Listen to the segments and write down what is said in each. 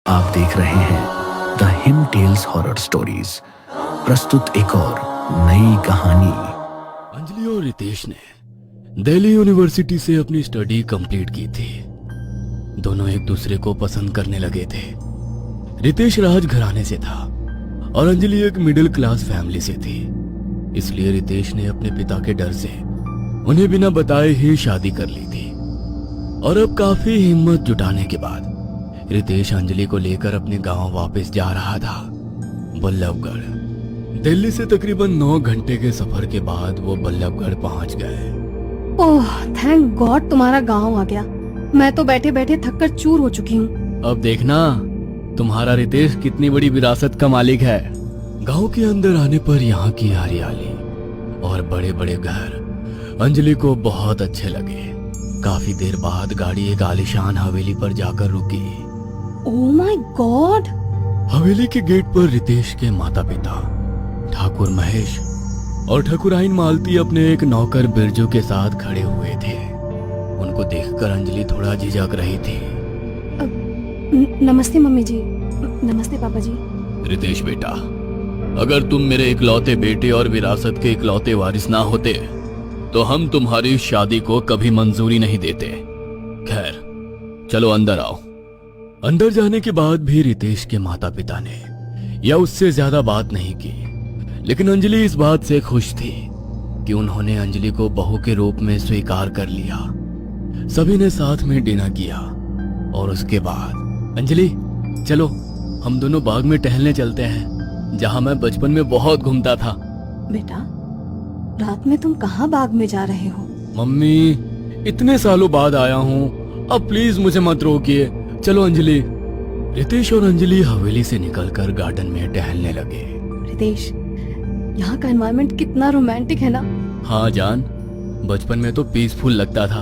आप देख रहे हैं the him tales horror stories. प्रस्तुत एक और नई कहानी। अंजलि और रितेश ने दिल्ली यूनिवर्सिटी से अपनी स्टडी कंप्लीट की थी। दोनों एक दूसरे को पसंद करने लगे थे। रितेश राज घराने से था और अंजलि एक मिडिल क्लास फैमिली से थी। इसलिए रितेश ने अपने पिता के डर से उन्हें बिना बताए ही शादी कर ली थी। और अब काफी हिम्मत जुटाने के बाद रितेश अंजलि को लेकर अपने गांव वापस जा रहा था, बल्लभगढ़। दिल्ली से तकरीबन 9 घंटे के सफर के बाद वो बल्लभगढ़ पहुंच गए। ओह थैंक गॉड तुम्हारा गांव आ गया। मैं तो बैठे बैठे थककर चूर हो चुकी हूँ। अब देखना तुम्हारा रितेश कितनी बड़ी विरासत का मालिक है। गांव के अंदर आने पर यहाँ की हरियाली और बड़े बड़े घर अंजलि को बहुत अच्छे लगे। काफी देर बाद गाड़ी एक आलीशान हवेली पर जाकर रुकी। Oh my God. हवेली के गेट पर रितेश के माता पिता ठाकुर महेश और ठाकुराइन मालती अपने एक नौकर बिरजू के साथ खड़े हुए थे। उनको देखकर अंजलि थोड़ा झिझक रही थी। नमस्ते मम्मी जी। नमस्ते पापा जी। रितेश बेटा, अगर तुम मेरे इकलौते बेटे और विरासत के इकलौते वारिस ना होते तो हम तुम्हारी शादी को कभी मंजूरी नहीं देते। खैर चलो अंदर आओ। अंदर जाने के बाद भी रितेश के माता पिता ने या उससे ज्यादा बात नहीं की, लेकिन अंजलि इस बात से खुश थी कि उन्होंने अंजलि को बहू के रूप में स्वीकार कर लिया। सभी ने साथ में डिनर किया और उसके बाद अंजलि चलो हम दोनों बाग में टहलने चलते हैं, जहां मैं बचपन में बहुत घूमता था। बेटा रात में तुम कहाँ बाग में जा रहे हो? मम्मी इतने सालों बाद आया हूँ, अब प्लीज मुझे मत रोकिए, चलो अंजलि। रितेश और अंजलि हवेली से निकलकर गार्डन में टहलने लगे। रितेश यहाँ का एनवायरनमेंट कितना रोमांटिक है ना। हाँ जान, बचपन में तो पीसफुल लगता था,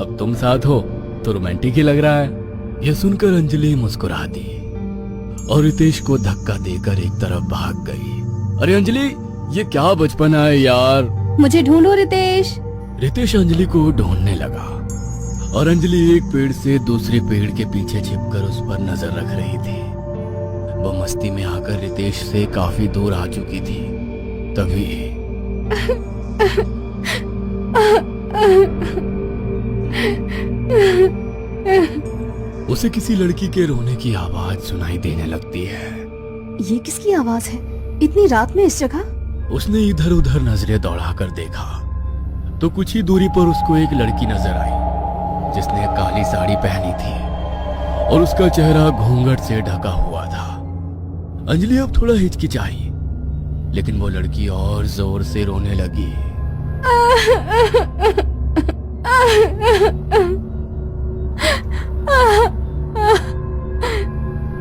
अब तुम साथ हो तो रोमांटिक ही लग रहा है। यह सुनकर अंजलि मुस्कुरा दी और रितेश को धक्का देकर एक तरफ भाग गई। अरे अंजलि ये क्या बचपन है यार। मुझे ढूंढो रितेश। रितेश अंजलि को ढूंढने लगा और अंजलि एक पेड़ से दूसरे पेड़ के पीछे छिपकर उस पर नजर रख रही थी। वह मस्ती में आकर रितेश से काफी दूर आ चुकी थी। तभी उसे किसी लड़की के रोने की आवाज सुनाई देने लगती है। ये किसकी आवाज है इतनी रात में इस जगह? उसने इधर उधर नजरें दौड़ाकर देखा तो कुछ ही दूरी पर उसको एक लड़की नजर आई जिसने काली साड़ी पहनी थी और उसका चेहरा घूंघट से ढका हुआ था। अंजलि अब थोड़ा हिचकिचाई, लेकिन वो लड़की और जोर से रोने लगी।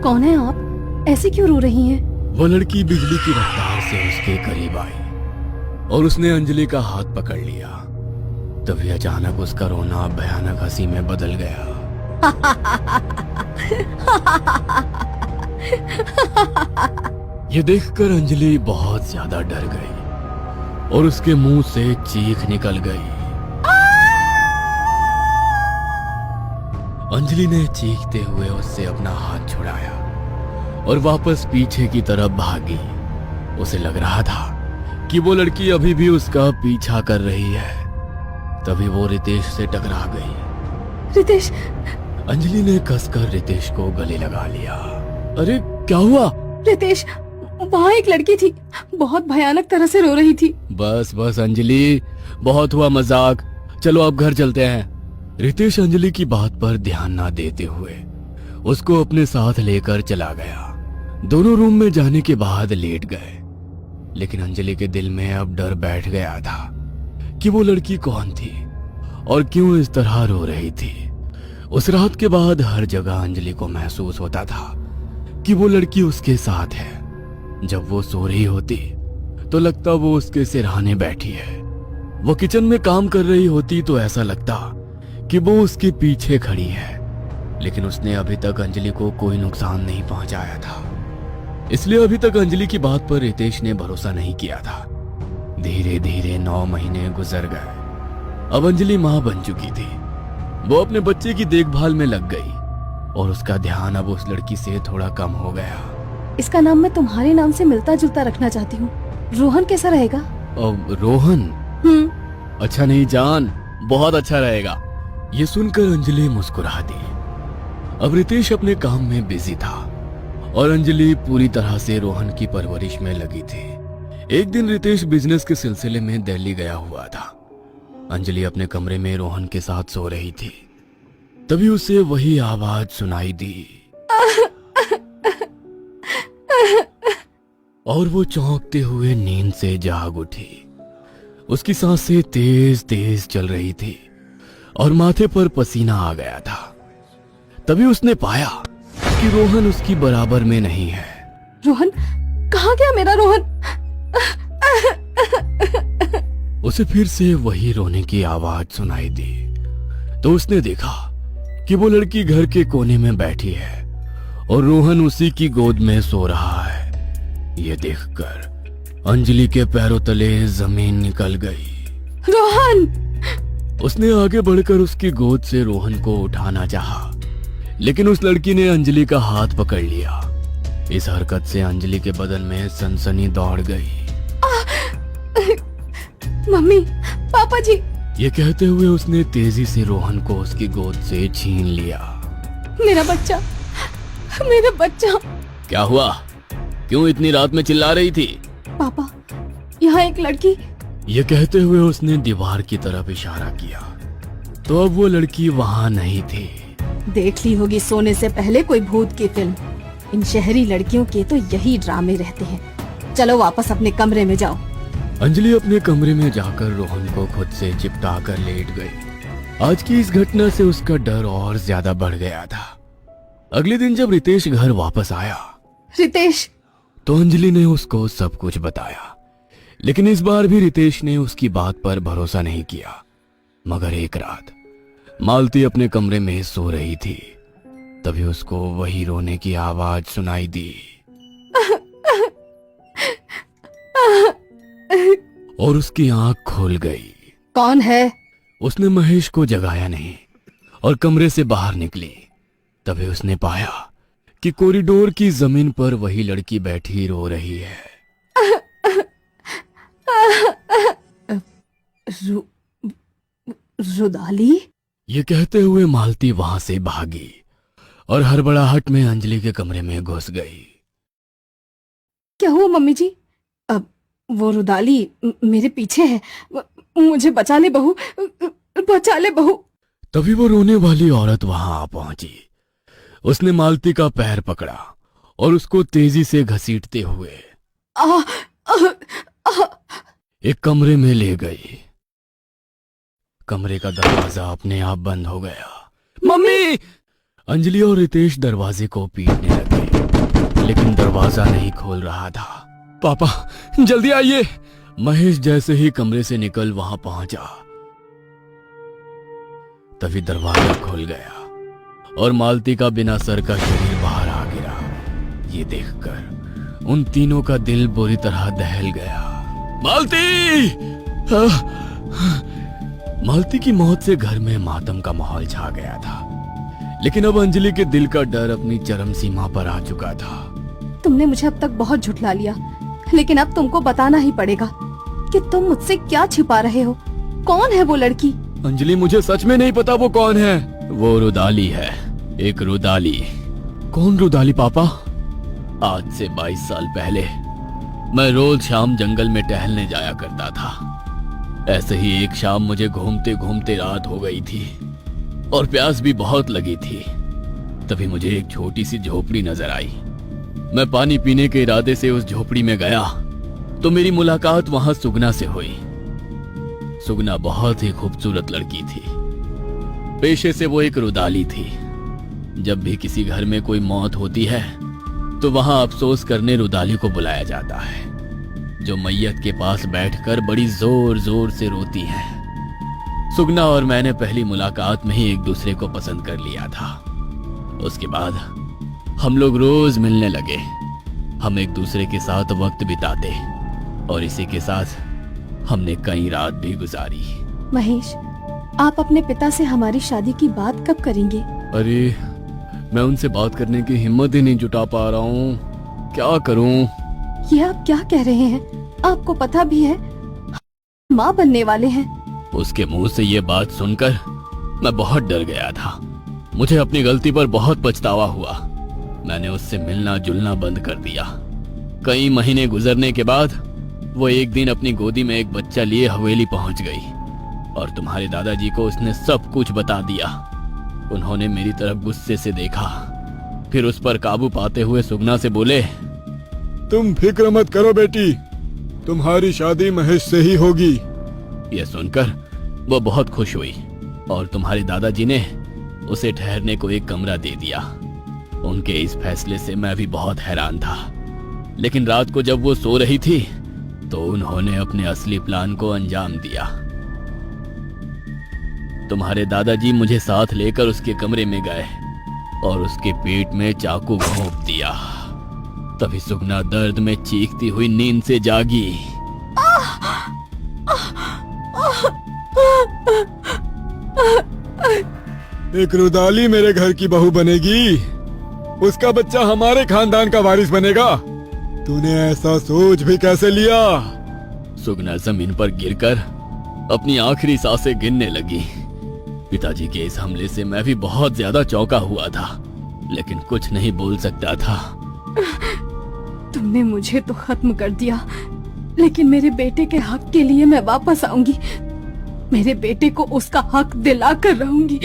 कौन है आप? ऐसे क्यों रो रही हैं? वो लड़की बिजली की रफ्तार से उसके करीब आई और उसने अंजलि का हाथ पकड़ लिया। तभी अचानक उसका रोना भयानक हंसी में बदल गया। ये देखकर अंजलि बहुत ज्यादा डर गई और उसके मुंह से चीख निकल गई। अंजलि ने चीखते हुए उससे अपना हाथ छुड़ाया और वापस पीछे की तरफ भागी। उसे लग रहा था कि वो लड़की अभी भी उसका पीछा कर रही है। तभी वो रितेश से टकरा गई। रितेश। अंजलि ने कसकर रितेश को गले लगा लिया। अरे क्या हुआ? रितेश वहाँ एक लड़की थी, बहुत भयानक तरह से रो रही थी। बस बस अंजलि, बहुत हुआ मजाक, चलो अब घर चलते हैं। रितेश अंजलि की बात पर ध्यान ना देते हुए उसको अपने साथ लेकर चला गया। दोनों रूम में जाने के बाद लेट गए, लेकिन अंजलि के दिल में अब डर बैठ गया था कि वो लड़की कौन थी और क्यों इस तरह रो रही थी। उस रात के बाद हर जगह अंजलि को महसूस होता था कि वो लड़की उसके साथ है। जब वो सो रही होती तो लगता वो उसके सिरहाने बैठी है। वो किचन में काम कर रही होती तो ऐसा लगता कि वो उसके पीछे खड़ी है। लेकिन उसने अभी तक अंजलि को कोई नुकसान नहीं पहुंचाया था, इसलिए अभी तक अंजलि की बात पर रितेश ने भरोसा नहीं किया था। धीरे धीरे 9 महीने गुजर गए। अब अंजलि मां बन चुकी थी। वो अपने बच्चे की देखभाल में लग गई और उसका ध्यान अब उस लड़की से थोड़ा कम हो गया। इसका नाम मैं तुम्हारे नाम से मिलता जुलता रखना चाहती हूँ। रोहन कैसा रहेगा? अब रोहन? अच्छा नहीं जान, बहुत अच्छा रहेगा। ये सुनकर अंजलि मुस्कुरा दी। अब रितेश अपने काम में बिजी था और अंजलि पूरी तरह से रोहन की परवरिश में लगी थी। एक दिन रितेश बिजनेस के सिलसिले में दिल्ली गया हुआ था। अंजलि अपने कमरे में रोहन के साथ सो रही थी। तभी उसे वही आवाज सुनाई दी और वो चौंकते हुए नींद से जाग उठी। उसकी सांसें तेज तेज चल रही थी और माथे पर पसीना आ गया था। तभी उसने पाया कि रोहन उसकी बराबर में नहीं है। रोहन कहाँ गया मेरा रोहन? उसे फिर से वही रोने की आवाज सुनाई दी तो उसने देखा कि वो लड़की घर के कोने में बैठी है और रोहन उसी की गोद में सो रहा है। ये देखकर अंजलि के पैरों तले जमीन निकल गई। रोहन! उसने आगे बढ़कर उसकी गोद से रोहन को उठाना चाहा, लेकिन उस लड़की ने अंजलि का हाथ पकड़ लिया। इस हरकत से अंजलि के बदन में सनसनी दौड़ गई। मम्मी, पापा जी! ये कहते हुए उसने तेजी से रोहन को उसकी गोद से छीन लिया। मेरा बच्चा, मेरा बच्चा! क्या हुआ? क्यों इतनी रात में चिल्ला रही थी? पापा, यहाँ एक लड़की। ये कहते हुए उसने दीवार की तरफ इशारा किया तो अब वो लड़की वहाँ नहीं थी। देख ली होगी सोने से पहले कोई भूत की फिल्म। इन शहरी लड़कियों के तो यही ड्रामे रहते हैं। चलो वापस अपने कमरे में जाओ। अंजलि अपने कमरे में जाकर रोहन को खुद से चिपटा कर लेट गई। आज की इस घटना से उसका डर और ज्यादा बढ़ गया था। अगले दिन जब रितेश घर वापस आया रितेश! तो अंजलि ने उसको सब कुछ बताया, लेकिन इस बार भी रितेश ने उसकी बात पर भरोसा नहीं किया। मगर एक रात मालती अपने कमरे में सो रही थी। तभी उसको वही रोने की आवाज सुनाई दी और उसकी आंख खुल गई। कौन है? उसने महेश को जगाया नहीं और कमरे से बाहर निकली। तभी उसने पाया कि कॉरिडोर की जमीन पर वही लड़की बैठी रो रही है। रुदाली? ये कहते हुए मालती वहां से भागी और हड़बड़ाहट में अंजलि के कमरे में घुस गई। क्या हुआ मम्मी जी? अब वो रुदाली मेरे पीछे है। मुझे बचा ले बहू, बचा ले बहू। तभी वो रोने वाली औरत वहां आ पहुंची। उसने मालती का पैर पकड़ा और उसको तेजी से घसीटते हुए एक कमरे में ले गई। कमरे का दरवाजा अपने आप बंद हो गया। मम्मी! अंजलि और रितेश दरवाजे को पीटने लगे, लेकिन दरवाजा नहीं खोल रहा था। पापा जल्दी आइए! महेश जैसे ही कमरे से निकल वहां पहुंचा, तभी दरवाजा खुल गया और मालती का बिना सर का शरीर बाहर आ गिरा। ये देखकर उन तीनों का दिल बुरी तरह दहल गया। मालती! मालती की मौत से घर में मातम का माहौल छा गया था, लेकिन अब अंजलि के दिल का डर अपनी चरम सीमा पर आ चुका था। तुमने मुझे अब तक बहुत झुठला लिया, लेकिन अब तुमको बताना ही पड़ेगा कि तुम मुझसे क्या छिपा रहे हो। कौन है वो लड़की? अंजलि, मुझे सच में नहीं पता वो कौन है। वो रुदाली है, एक रुदाली। कौन रुदाली पापा? आज से 22 साल पहले मैं रोज शाम जंगल में टहलने जाया करता था। ऐसे ही एक शाम मुझे घूमते घूमते रात हो गई थी और प्यास भी बहुत लगी थी। तभी मुझे एक छोटी सी झोपड़ी नजर आई। मैं पानी पीने के इरादे से उस झोपड़ी में गया तो मेरी मुलाकात वहां सुगना से हुई। सुगना बहुत ही खूबसूरत लड़की थी। पेशे से वो एक रुदाली थी। जब भी किसी घर में कोई मौत होती है तो वहां अफसोस करने रुदाली को बुलाया जाता है, जो मैयत के पास बैठकर बड़ी जोर जोर से रोती है। सुगना और मैंने पहली मुलाकात में ही एक दूसरे को पसंद कर लिया था। उसके बाद हम लोग रोज मिलने लगे। हम एक दूसरे के साथ वक्त बिताते और इसी के साथ हमने कई रात भी गुजारी। महेश, आप अपने पिता से हमारी शादी की बात कब करेंगे? अरे मैं उनसे बात करने की हिम्मत ही नहीं जुटा पा रहा हूँ। क्या करूँ? ये आप क्या कह रहे हैं? आपको पता भी है माँ बनने वाले हैं। उसके मुंह से ये बात सुनकर मैं बहुत डर गया था। मुझे अपनी गलती पर बहुत पछतावा हुआ। मैंने उससे मिलना जुलना बंद कर दिया। कई महीने गुजरने के बाद वो एक दिन अपनी गोदी में एक बच्चा लिए हवेली पहुंच गई और तुम्हारे दादाजी को उसने सब कुछ बता दिया। उन्होंने मेरी तरफ गुस्से से देखा, फिर उस पर काबू पाते हुए सुगना से बोले, तुम फिक्र मत करो बेटी, तुम्हारी शादी महेश से ही होगी। यह सुनकर वो बहुत खुश हुई और तुम्हारे दादाजी ने उसे ठहरने को एक कमरा दे दिया। उनके इस फैसले से मैं भी बहुत हैरान था, लेकिन रात को जब वो सो रही थी तो उन्होंने अपने असली प्लान को अंजाम दिया। तुम्हारे दादाजी मुझे साथ लेकर उसके कमरे में गए और उसके पेट में चाकू घोंप दिया। तभी सुगना दर्द में चीखती हुई नींद से जागी। एक रुदाली मेरे घर की बहू बनेगी, उसका बच्चा हमारे खानदान का वारिस बनेगा। तूने ऐसा सोच भी कैसे लिया? सुगना जमीन पर गिरकर अपनी आखिरी सांसें गिनने लगी। पिताजी के इस हमले से मैं भी बहुत ज्यादा चौंका हुआ था, लेकिन कुछ नहीं बोल सकता था। तुमने मुझे तो खत्म कर दिया, लेकिन मेरे बेटे के हक के लिए मैं वापस आऊंगी। मेरे बेटे को उसका हक दिला कर रहूंगी।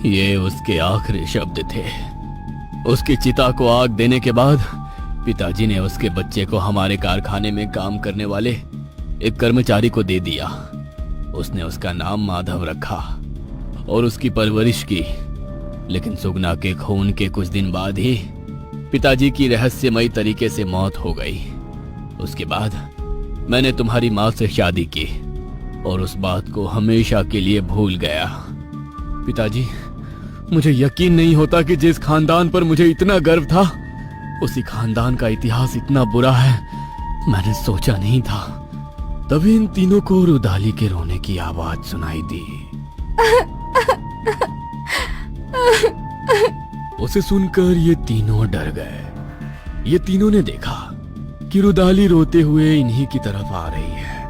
ये उसके आखिरी शब्द थे। उसकी चिता को आग देने के बाद पिताजी ने उसके बच्चे को हमारे कारखाने में काम करने वाले एक कर्मचारी को दे दिया। उसने उसका नाम माधव रखा और उसकी परवरिश की। लेकिन सुगना के खून के कुछ दिन बाद ही पिताजी की रहस्यमयी तरीके से मौत हो गई। उसके बाद मैंने तुम्हारी माँ से शादी की और उस बात को हमेशा के लिए भूल गया। पिताजी, मुझे यकीन नहीं होता कि जिस खानदान पर मुझे इतना गर्व था, उसी खानदान का इतिहास इतना बुरा है। मैंने सोचा नहीं था। तभी इन तीनों को रुदाली के रोने की आवाज सुनाई दी। उसे सुनकर ये तीनों डर गए। ये तीनों ने देखा कि रुदाली रोते हुए इन्हीं की तरफ आ रही है।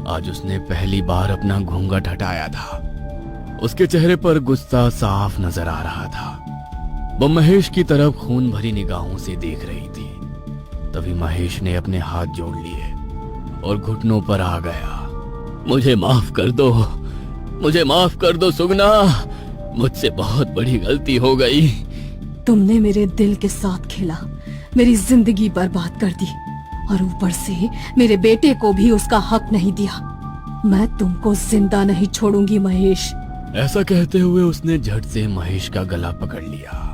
आज उसने पहली बार अपना घूंघट हटाया था। उसके चेहरे पर गुस्सा साफ नजर आ रहा था। वो महेश की तरफ खून भरी निगाहों से देख रही थी। तभी महेश ने अपने हाथ जोड़ लिए और घुटनों पर आ गया। मुझे माफ कर दो, मुझे माफ कर दो सुगना, मुझसे बहुत बड़ी गलती हो गई। तुमने मेरे दिल के साथ खेला, मेरी जिंदगी बर्बाद कर दी और ऊपर से मेरे बेटे को भी उसका हक नहीं दिया। मैं तुमको जिंदा नहीं छोड़ूंगी महेश। ऐसा कहते हुए उसने झट से महेश का गला पकड़ लिया।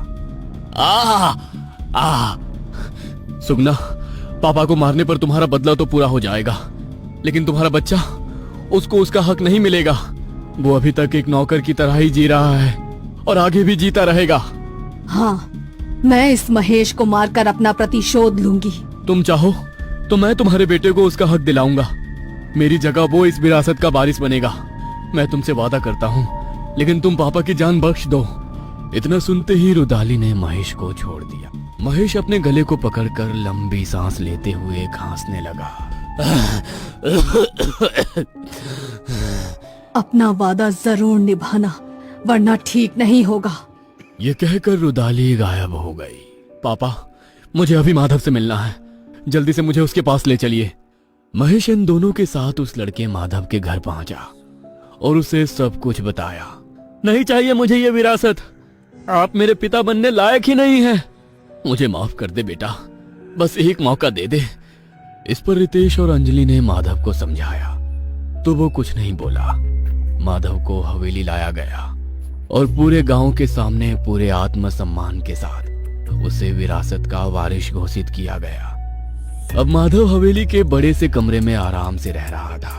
सुगना, पापा को मारने पर तुम्हारा बदला तो पूरा हो जाएगा, लेकिन तुम्हारा बच्चा, उसको उसका हक नहीं मिलेगा। वो अभी तक एक नौकर की तरह ही जी रहा है और आगे भी जीता रहेगा। हाँ, मैं इस महेश को मारकर अपना प्रतिशोध लूंगी। तुम चाहो तो मैं तुम्हारे बेटे को उसका हक दिलाऊंगा। मेरी जगह वो इस विरासत का वारिस बनेगा। मैं तुमसे वादा करता हूँ, लेकिन तुम पापा की जान बख्श दो। इतना सुनते ही रुदाली ने महेश को छोड़ दिया। महेश अपने गले को पकड़कर लंबी सांस लेते हुए खांसने लगा। अपना वादा जरूर निभाना, वरना ठीक नहीं होगा। ये कहकर रुदाली गायब हो गई। पापा, मुझे अभी माधव से मिलना है, जल्दी से मुझे उसके पास ले चलिए। महेश इन दोनों के साथ उस लड़के माधव के घर पहुंचा और उसे सब कुछ बताया। नहीं चाहिए मुझे ये विरासत, आप मेरे पिता बनने लायक ही नहीं हैं। मुझे माफ कर दे बेटा, बस एक मौका दे दे। इस पर रितेश और अंजलि ने माधव को समझाया तो वो कुछ नहीं बोला। माधव को हवेली लाया गया और पूरे गांव के सामने पूरे आत्मसम्मान के साथ उसे विरासत का वारिस घोषित किया गया। अब माधव हवेली के बड़े से कमरे में आराम से रह रहा था।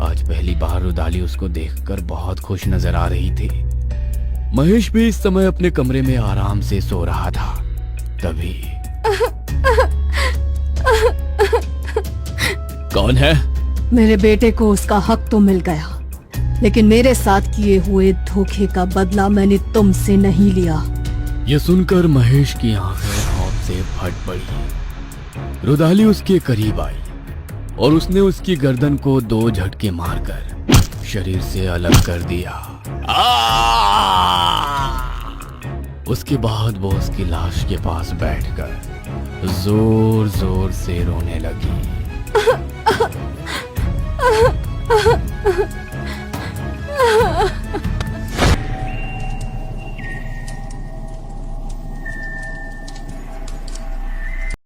आज पहली बार रुदाली उसको देखकर बहुत खुश नजर आ रही थी। महेश भी इस समय अपने कमरे में आराम से सो रहा था। तभी कौन है? मेरे बेटे को उसका हक तो मिल गया, लेकिन मेरे साथ किए हुए धोखे का बदला मैंने तुमसे नहीं लिया। यह सुनकर महेश की आंखें खौफ से फट पड़ी। रुदाली उसके करीब आई और उसने उसकी गर्दन को 2 झटके मारकर शरीर से अलग कर दिया। उसके बाद वो उसकी लाश के पास बैठकर जोर जोर से रोने लगी।